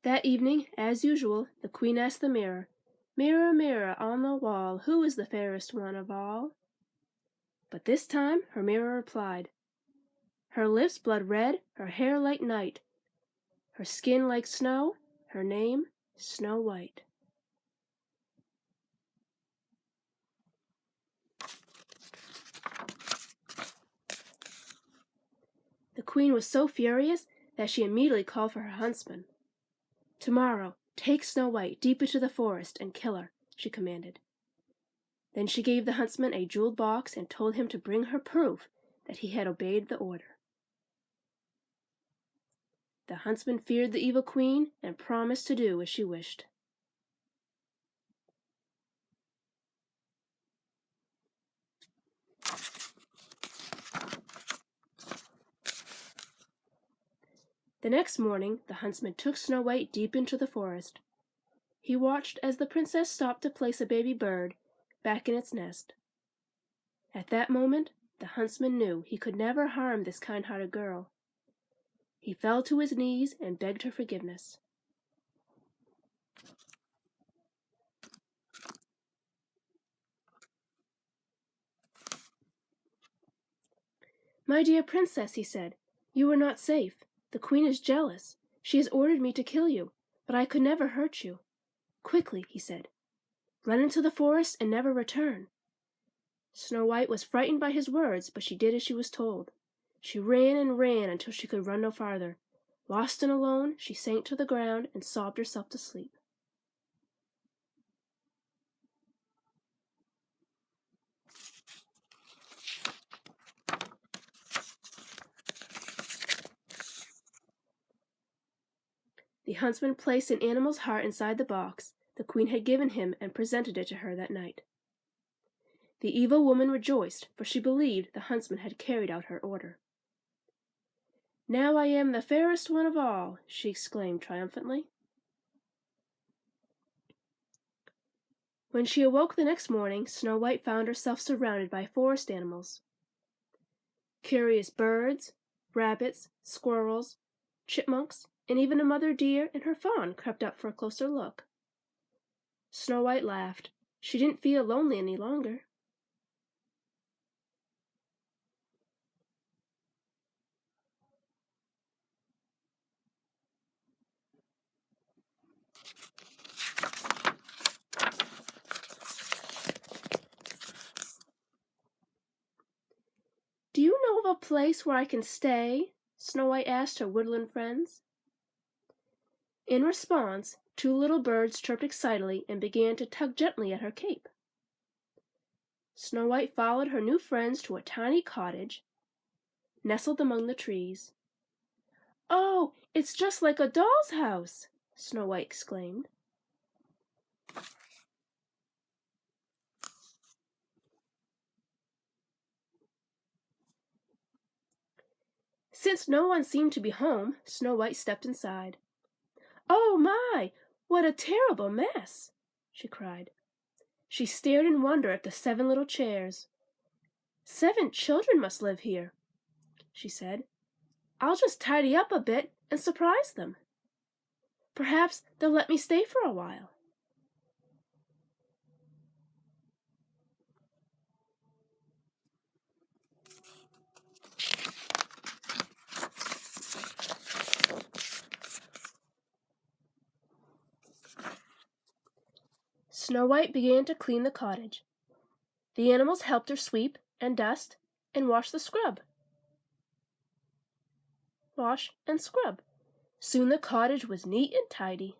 That evening, as usual, the Queen asked the mirror, "Mirror, mirror on the wall, who is the fairest one of all?" But this time her mirror replied, "Her lips blood red, her hair like night, her skin like snow, her name Snow White." The Queen was so furious that she immediately called for her huntsman. "Tomorrow, take Snow White deep into the forest and kill her," she commanded. Then she gave the huntsman a jeweled box and told him to bring her proof that he had obeyed the order. The huntsman feared the evil Queen and promised to do as she wished. The next morning the huntsman took Snow White deep into the forest. He watched as the princess stopped to place a baby bird back in its nest. At that moment the huntsman knew he could never harm this kind-hearted girl. He fell to his knees and begged her forgiveness. "My dear princess," he said, "you are not safe. The Queen is jealous. She has ordered me to kill you, but I could never hurt you. Quickly," he said, "run into the forest and never return." Snow White was frightened by his words, but she did as she was told. She ran and ran until she could run no farther. Lost and alone, she sank to the ground and sobbed herself to sleep. The huntsman placed an animal's heart inside the box the Queen had given him and presented it to her that night. The evil woman rejoiced, for she believed the huntsman had carried out her order. "Now I am the fairest one of all," she exclaimed triumphantly. When she awoke the next morning, Snow White found herself surrounded by forest animals. Curious birds, rabbits, squirrels, chipmunks, and even a mother deer and her fawn crept up for a closer look. Snow White laughed. She didn't feel lonely any longer. "Do you know of a place where I can stay?" Snow White asked her woodland friends. In response, two little birds chirped excitedly and began to tug gently at her cape. Snow White followed her new friends to a tiny cottage nestled among the trees. "Oh, it's just like a doll's house!" Snow White exclaimed. Since no one seemed to be home, Snow White stepped inside. "Oh my, what a terrible mess!" she cried. She stared in wonder at the 7 little chairs. "7 children must live here," she said. "I'll just tidy up a bit and surprise them. Perhaps they'll let me stay for a while." Snow White began to clean the cottage. The animals helped her sweep and dust and wash and scrub. Soon the cottage was neat and tidy.